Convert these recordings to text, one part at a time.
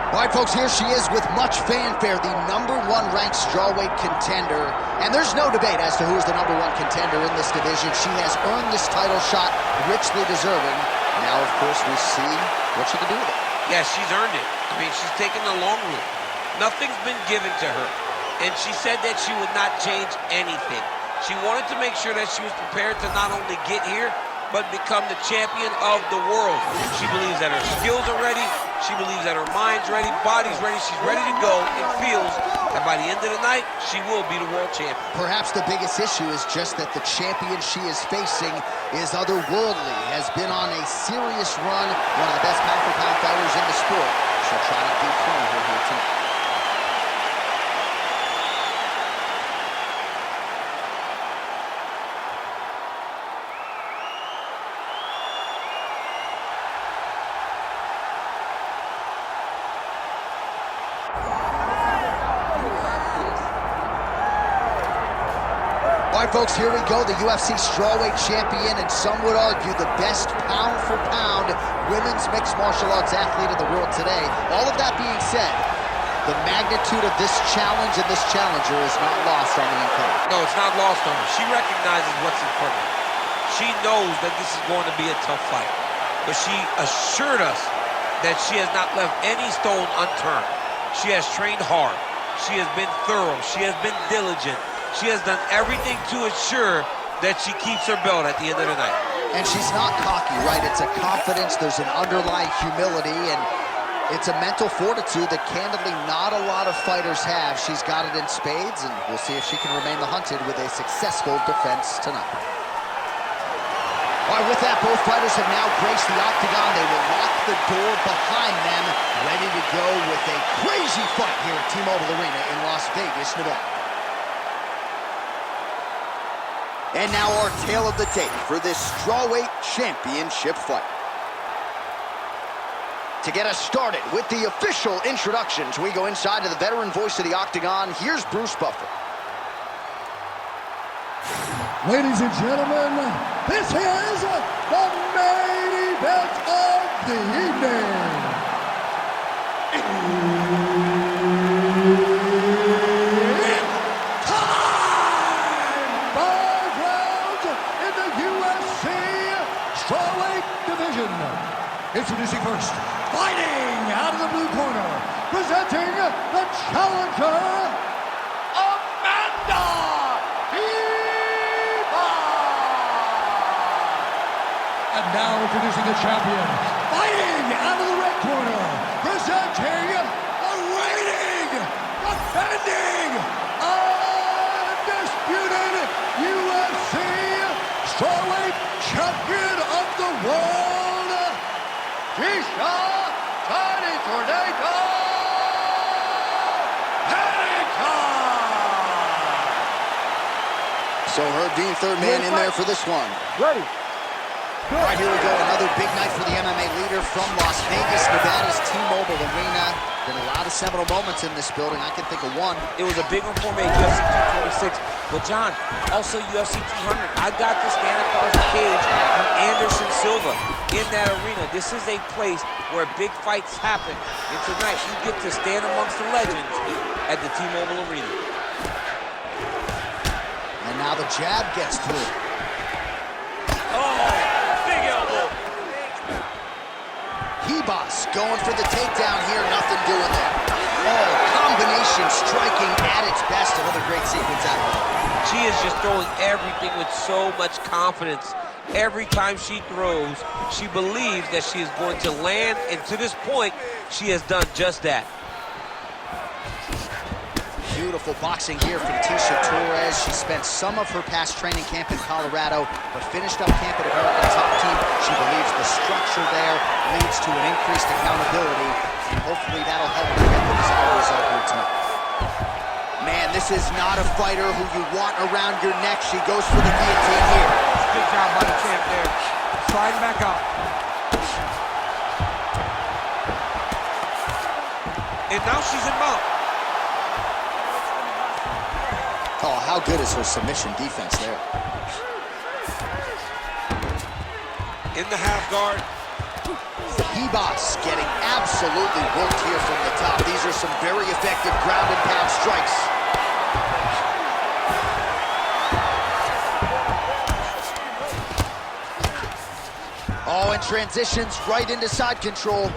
All right, folks, here she is with much fanfare, the #1 ranked strawweight contender. And there's no debate as to who is the #1 contender in this division. She has earned this title shot, richly deserving. Now, of course, we see what she can do with it. Yeah, she's earned it. I mean, she's taken the long route. Nothing's been given to her. And she said that she would not change anything. She wanted to make sure that she was prepared to not only get here, but become the champion of the world. She believes that her skills are ready. She believes that her mind's ready, body's ready. She's ready to go and feels that by the end of the night, she will be the world champion. Perhaps the biggest issue is just that the champion she is facing is otherworldly, has been on a serious run, one of the best pound-for-pound fighters in the sport. She'll try to dethrone her here tonight. All right, folks, here we go. The UFC strawweight champion, and some would argue the best pound-for-pound women's mixed martial arts athlete in the world today. All of that being said, the magnitude of this challenge and this challenger is not lost on the incumbent. No, it's not lost on her. She recognizes what's in front of her. She knows that this is going to be a tough fight. But she assured us that she has not left any stone unturned. She has trained hard. She has been thorough. She has been diligent. She has done everything to ensure that she keeps her belt at the end of the night. And she's not cocky, right? It's a confidence, there's an underlying humility, and it's a mental fortitude that candidly not a lot of fighters have. She's got it in spades, and we'll see if she can remain the hunted with a successful defense tonight. All right, with that, both fighters have now graced the octagon. They will lock the door behind them, ready to go with a crazy fight here at T-Mobile Arena in Las Vegas, Nevada. And now our tale of the tape for this strawweight championship fight. To get us started with the official introductions, we go inside to the veteran voice of the octagon. Here's Bruce Buffer. Ladies and gentlemen, this is the main event of the evening. Introducing first, fighting out of the blue corner, presenting the challenger, Amanda Ribas. And now introducing the champion, fighting out of the red corner, presenting the reigning, defending, undisputed UFC strawweight champion of the world, Tecia Pennington. So Herb Dean, third man in there for this one. Ready. All right, here we go. Another big night for the MMA leader from Las Vegas, Nevada's T-Mobile Arena. Been a lot of seminal moments in this building. I can think of one. It was a big one for me at UFC 246. But, John, also UFC 200. I got to stand across the cage from Anderson Silva in that arena. This is a place where big fights happen. And tonight, you get to stand amongst the legends at the T-Mobile Arena. And now the jab gets through. Oh, big elbow. Ribas going for the takedown here. Nothing doing there. Oh, combination striking at its best. Another great sequence out of it. She is just throwing everything with so much confidence. Every time she throws, she believes that she is going to land, and to this point, she has done just that. Beautiful boxing here from Tecia Torres. She spent some of her past training camp in Colorado, but finished up camp at American Top Team. She believes the structure there leads to an increased accountability, and hopefully that'll help her get the desired result here tonight. Man, this is not a fighter who you want around your neck. She goes for the guillotine here. Good job by the champ there. Sliding back up. And now she's in mount. Oh, how good is her submission defense there? In the half guard. Ribas getting absolutely worked here from the top. These are some very effective ground and pound strikes. Oh, and transitions right into side control.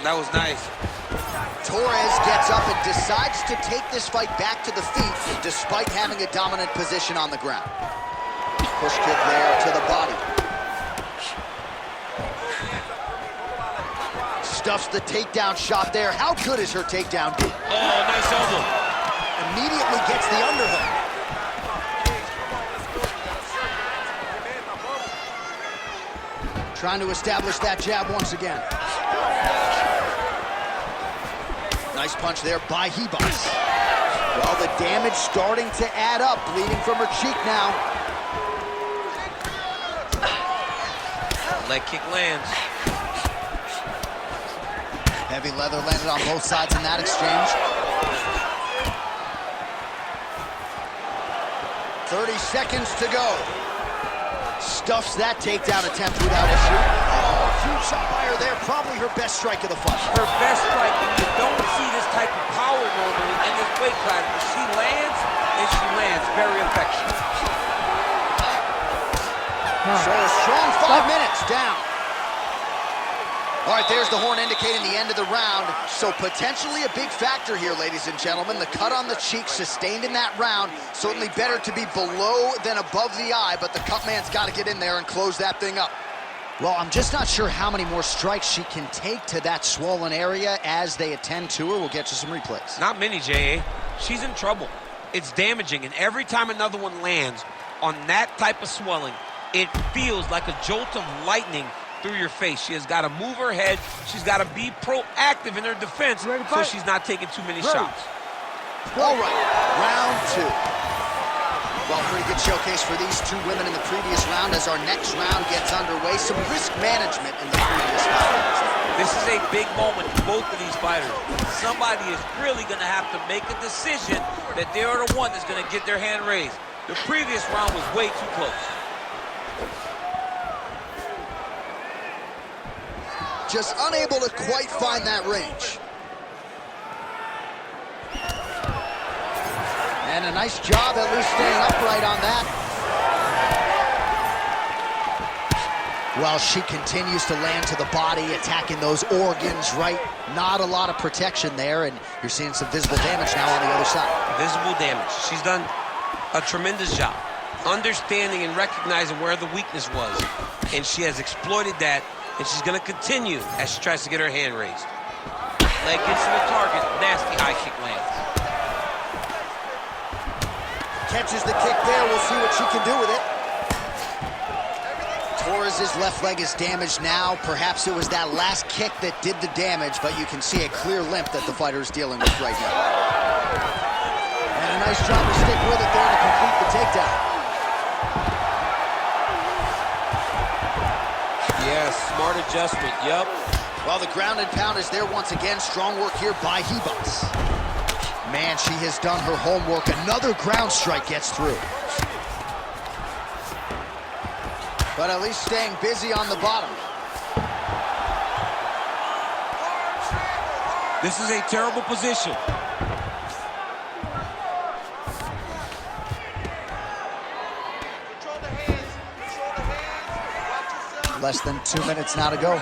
That was nice. Torres gets up and decides to take this fight back to the feet despite having a dominant position on the ground. Push kick there to the body. Stuffs the takedown shot there. How good is her takedown be? Oh, nice elbow. Immediately gets the underhook. Trying to establish that jab once again. Nice punch there by Ribas. Well, the damage starting to add up, bleeding from her cheek now. Leg kick lands. Heavy leather landed on both sides in that exchange. 30 seconds to go. Stuffs that takedown attempt without issue. Oh, huge shot by her there. Probably her best strike of the fight. Her best strike. You don't see this type of power normally in this weight class, but she lands, and she lands very effective. So a strong 5 minutes down. All right, there's the horn indicating the end of the round. So potentially a big factor here, ladies and gentlemen. The cut on the cheek sustained in that round. Certainly better to be below than above the eye, but the cut man's got to get in there and close that thing up. Well, I'm just not sure how many more strikes she can take to that swollen area as they attend to her. We'll get you some replays. Not many, J.A. She's in trouble. It's damaging, and every time another one lands on that type of swelling, it feels like a jolt of lightning through your face. She has got to move her head. She's got to be proactive in her defense so she's not taking too many shots. All right, round two. Well, pretty good showcase for these two women in the previous round. As our next round gets underway, some risk management in the previous round. This is a big moment for both of these fighters. Somebody is really going to have to make a decision that they are the one that's going to get their hand raised. The previous round was way too close. Just unable to quite find that range. And a nice job at least staying upright on that. Well, she continues to land to the body, attacking those organs, right? Not a lot of protection there, and you're seeing some visible damage now on the other side. Visible damage. She's done a tremendous job understanding and recognizing where the weakness was, and she has exploited that. And she's going to continue as she tries to get her hand raised. Leg gets to the target. Nasty high kick lands. Catches the kick there. We'll see what she can do with it. Torres' left leg is damaged now. Perhaps it was that last kick that did the damage, but you can see a clear limp that the fighter is dealing with right now. And a nice job to stick with it there to complete the takedown. Yes, smart adjustment, yep. Well, the ground and pound is there once again. Strong work here by Ribas. Man, she has done her homework. Another ground strike gets through. But at least staying busy on the bottom. This is a terrible position. Less than 2 minutes now to go.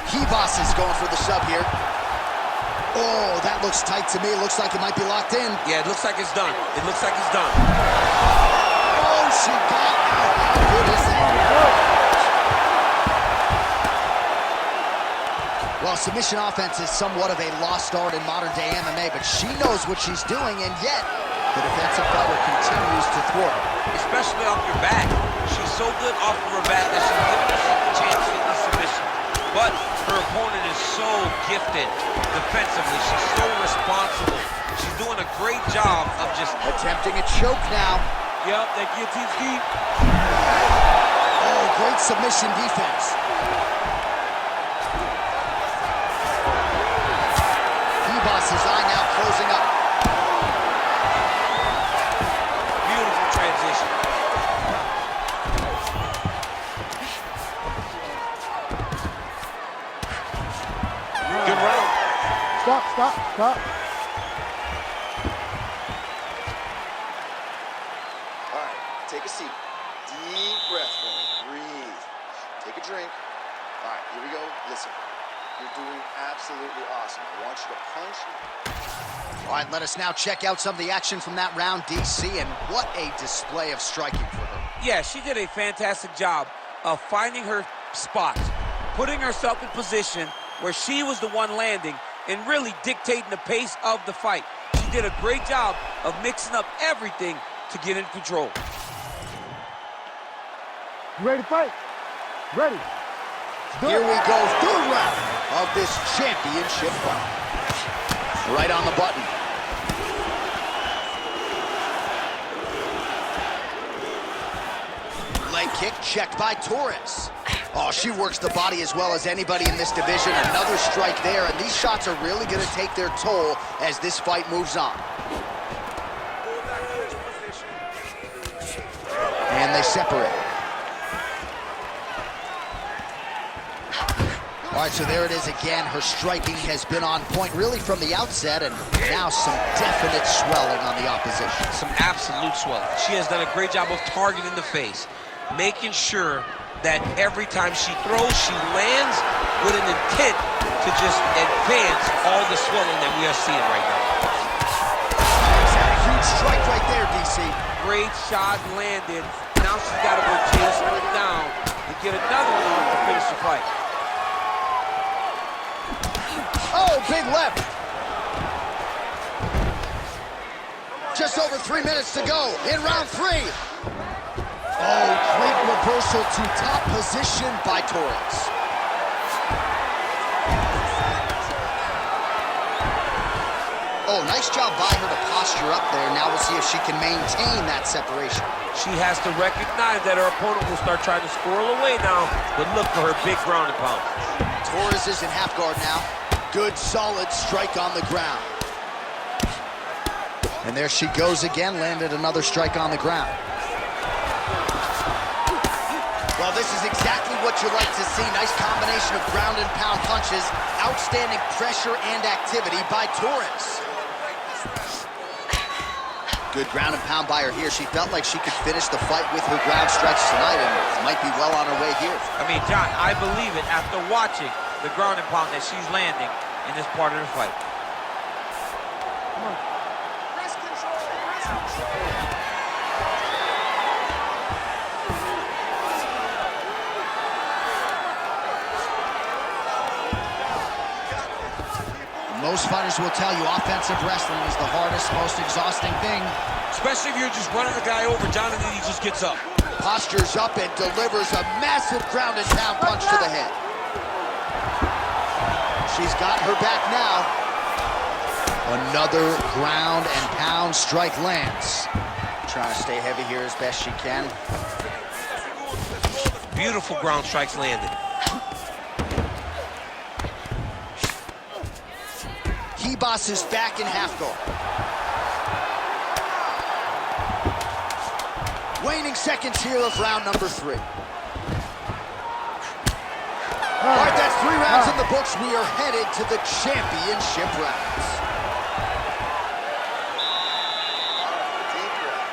Ribas is going for the sub here. Oh, that looks tight to me. It looks like it might be locked in. Yeah, it looks like it's done. It looks like it's done. Oh, she got out. How good is that? Well, submission offense is somewhat of a lost art in modern-day MMA, but she knows what she's doing, and yet the defensive fighter continues to thwart her. Especially off your back. She's so good off of her back that she's giving herself a chance to get the submission. But her opponent is so gifted defensively. She's so responsible. She's doing a great job of just attempting a choke now. Yep, that guillotine's deep. Oh, great submission defense. Ribas' eye now closing up. Beautiful transition. Stop. All right, take a seat. Deep breath for me. Breathe. Take a drink. All right, here we go. Listen, you're doing absolutely awesome. I want you to punch. All right, let us now check out some of the action from that round, DC, and what a display of striking for her. Yeah, she did a fantastic job of finding her spot, putting herself in position where she was the one landing and really dictating the pace of the fight. She did a great job of mixing up everything to get in control. You ready to fight? Ready. Here we go, third round of this championship fight. Right on the button. Leg kick checked by Torres. Oh, she works the body as well as anybody in this division. Another strike there, and these shots are really going to take their toll as this fight moves on. And they separate. All right, so there it is again. Her striking has been on point really from the outset, and now some definite swelling on the opposition. Some absolute swelling. She has done a great job of targeting the face, making sure that every time she throws, she lands with an intent to just advance all the swelling that we are seeing right now. That's a huge strike right there, DC. Great shot landed. Now she's got to go chase her down and get another one on to finish the fight. Oh, big left. Just over 3 minutes to go in round 3. Oh, great reversal to top position by Torres. Oh, nice job by her to posture up there. Now we'll see if she can maintain that separation. She has to recognize that her opponent will start trying to squirrel away now, but look for her big ground and pound. Torres is in half guard now. Good, solid strike on the ground. And there she goes again, landed another strike on the ground. Well, this is exactly what you like to see. Nice combination of ground and pound punches. Outstanding pressure and activity by Torres. Good ground and pound by her here. She felt like she could finish the fight with her ground strikes tonight and might be well on her way here. I mean, John, I believe it after watching the ground and pound that she's landing in this part of the fight. Come on. Wrist control, wrist control. Most fighters will tell you offensive wrestling is the hardest, most exhausting thing. Especially if you're just running the guy over, John, and then he just gets up. Postures up and delivers a massive ground and pound punch to the head. She's got her back now. Another ground and pound strike lands. Trying to stay heavy here as best she can. Beautiful ground strikes landed. Ribas is back in half guard. Waning seconds here of round number 3. All right, that's 3 rounds in the books. We are headed to the championship rounds. Deep breath.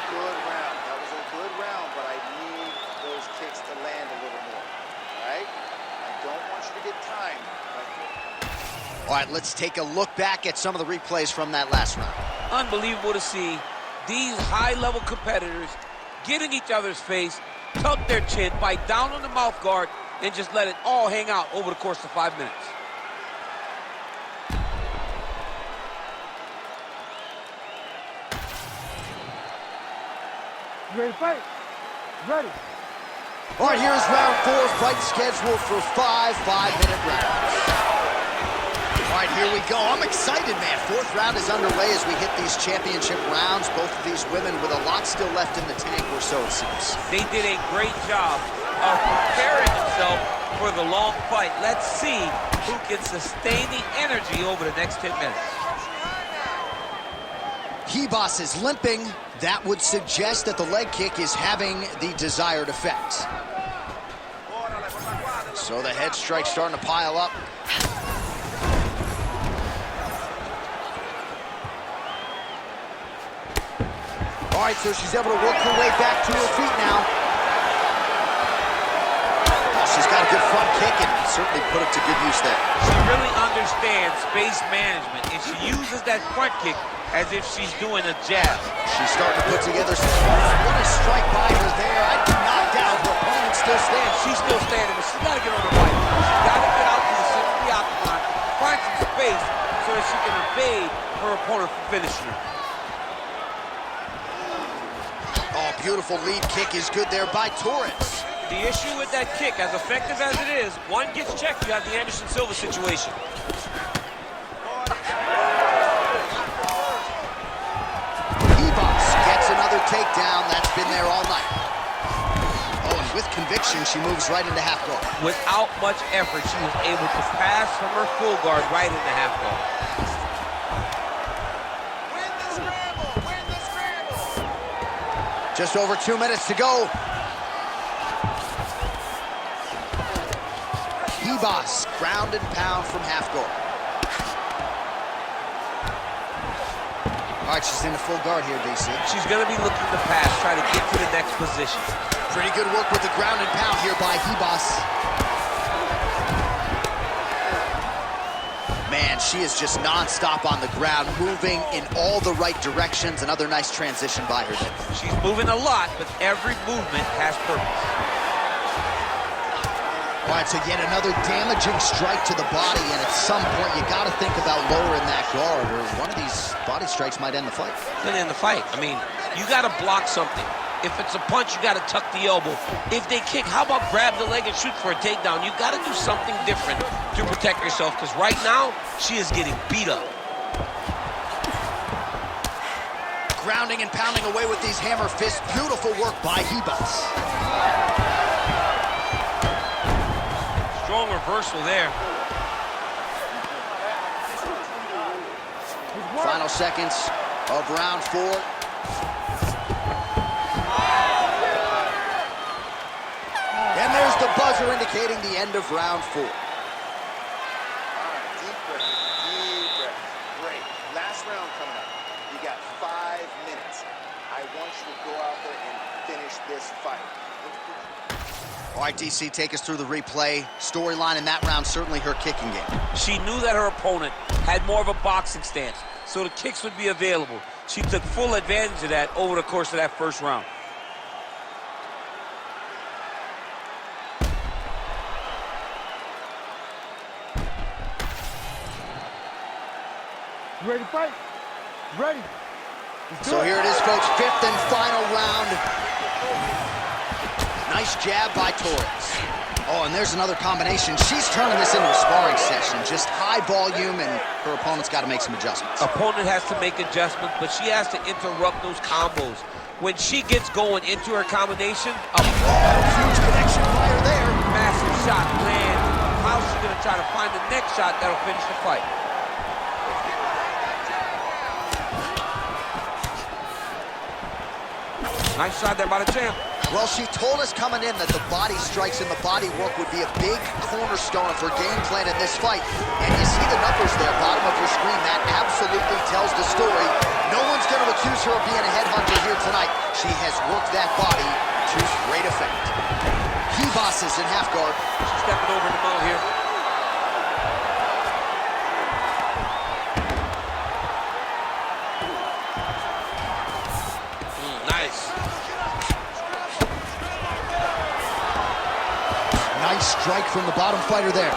Good round. That was a good round, but I need those kicks to land a little more. All right? I don't want you to get timed. All right, let's take a look back at some of the replays from that last round. Unbelievable to see these high-level competitors get in each other's face, tuck their chin, bite down on the mouth guard, and just let it all hang out over the course of 5 minutes. You ready to fight? Ready. All right, here's round 4, fight scheduled for 5 5-minute rounds. All right, here we go. I'm excited, man. 4th round is underway as we hit these championship rounds. Both of these women with a lot still left in the tank, or so it seems. They did a great job of preparing themselves for the long fight. Let's see who can sustain the energy over the next 10 minutes. Ribas is limping. That would suggest that the leg kick is having the desired effect. So the head strike's starting to pile up. All right, so she's able to work her way back to her feet now. Oh, she's got a good front kick and certainly put it to good use there. She really understands space management, and she uses that front kick as if she's doing a jab. She's starting to put together some... What a strike by her there. I do not doubt her opponent still stands. She's still standing, but she's got to get on the right. She's got to get out to the center of the octagon, find some space so that she can evade her opponent from finishing her. Oh, beautiful lead kick is good there by Torres. The issue with that kick, as effective as it is, one gets checked, you have the Anderson Silva situation. Ribas gets another takedown. That's been there all night. Oh, and with conviction, she moves right into half guard. Without much effort, she was able to pass from her full guard right into half guard. Just over 2 minutes to go. Ribas, ground and pound from half guard. All right, she's in the full guard here, DC. She's going to be looking to pass, try to get to the next position. Pretty good work with the ground and pound here by Ribas. Man, she is just non-stop on the ground, moving in all the right directions. Another nice transition by her there. She's moving a lot, but every movement has purpose. All right, so yet another damaging strike to the body, and at some point you got to think about lowering that guard, or one of these body strikes might end the fight. Could end the fight. I mean, you got to block something. If it's a punch, you got to tuck the elbow. If they kick, how about grab the leg and shoot for a takedown? You got to do something different to protect yourself, because right now, she is getting beat up. Grounding and pounding away with these hammer fists. Beautiful work by Ribas. Strong reversal there. Final seconds of round 4. And there's the buzzer indicating the end of round 4. All right, deep breath, deep breath. Great. Last round coming up. You got 5 minutes. I want you to go out there and finish this fight. All right, DC, take us through the replay. Storyline in that round, certainly her kicking game. She knew that her opponent had more of a boxing stance, so the kicks would be available. She took full advantage of that over the course of that first round. You ready to fight? Ready. So here it is, folks, 5th and final round. Nice jab by Torres. Oh, and there's another combination. She's turning this into a sparring session. Just high volume, and her opponent's got to make some adjustments. Opponent has to make adjustments, but she has to interrupt those combos. When she gets going into her combination, huge connection fire there. massive shot lands. How's she going to try to find the next shot that'll finish the fight? Nice shot there by the champ. Well, she told us coming in that the body strikes and the body work would be a big cornerstone of her game plan in this fight. And you see the numbers there, bottom of your screen. That absolutely tells the story. No one's going to accuse her of being a headhunter here tonight. She has worked that body to great effect. Ribas is in half guard. She's stepping over the ball here. Nice. Nice strike from the bottom fighter there.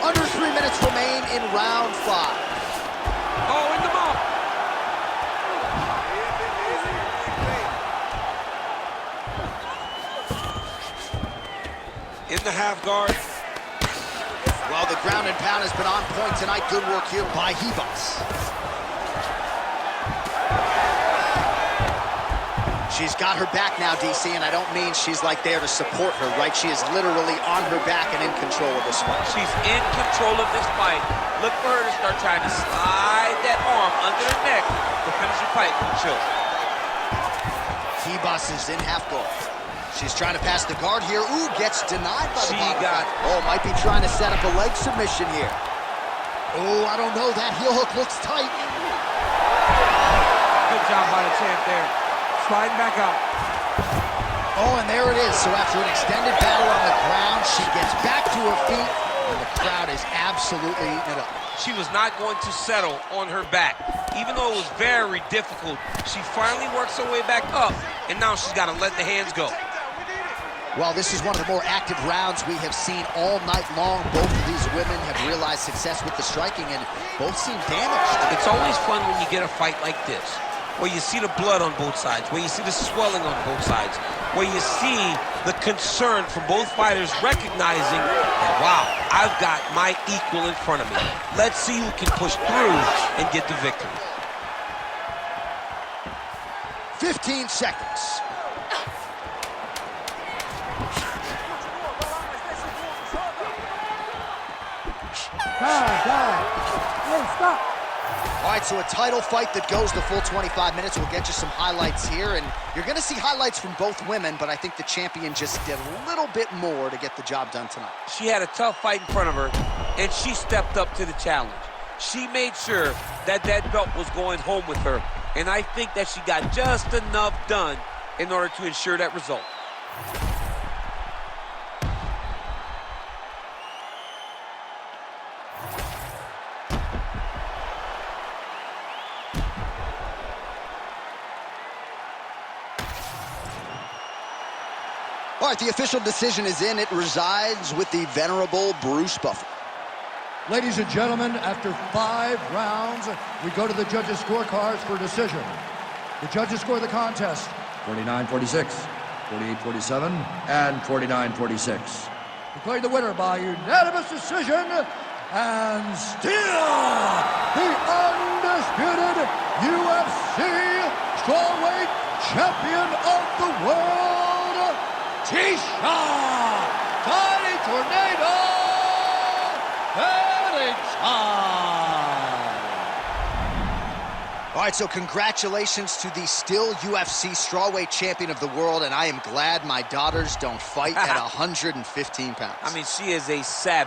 Under 3 minutes remain in round 5. Oh, in the mouth. In the half guard. Well, the ground and pound has been on point tonight. Good work here by Ribas. She's got her back now, DC, and I don't mean she's like there to support her, right? She is literally on her back and in control of this fight. She's in control of this fight. Look for her to start trying to slide that arm under the neck to finish the fight with a choke. Ribas is in half guard. She's trying to pass the guard here. Ooh, gets denied by the bottom. She got it. Oh, might be trying to set up a leg submission here. Oh, I don't know. That heel hook looks tight. Good job by the champ there. Sliding back up. Oh, and there it is. So after an extended battle on the ground, she gets back to her feet, and the crowd is absolutely eating it up. She was not going to settle on her back. Even though it was very difficult, she finally works her way back up, and now she's got to let the hands go. Well, this is one of the more active rounds we have seen all night long. Both of these women have realized success with the striking, and both seem damaged. It's always fun when you get a fight like this, where you see the blood on both sides, where you see the swelling on both sides, where you see the concern from both fighters recognizing that, wow, I've got my equal in front of me. Let's see who can push through and get the victory. 15 seconds. Hey, stop. All right, so a title fight that goes the full 25 minutes. We'll get you some highlights here, and you're going to see highlights from both women, but I think the champion just did a little bit more to get the job done tonight. She had a tough fight in front of her, and she stepped up to the challenge. She made sure that that belt was going home with her, and I think that she got just enough done in order to ensure that result. All right, the official decision is in. It resides with the venerable Bruce Buffer. Ladies and gentlemen, after 5 rounds, we go to the judges' scorecards for decision. The judges score the contest 49-46, 48-47, and 49-46. Declared the winner by unanimous decision, and still the undisputed UFC strawweight champion of the world, Tecia Pennington. All right, so congratulations to the still UFC strawweight champion of the world, and I am glad my daughters don't fight at 115 pounds. I mean, she is a savage.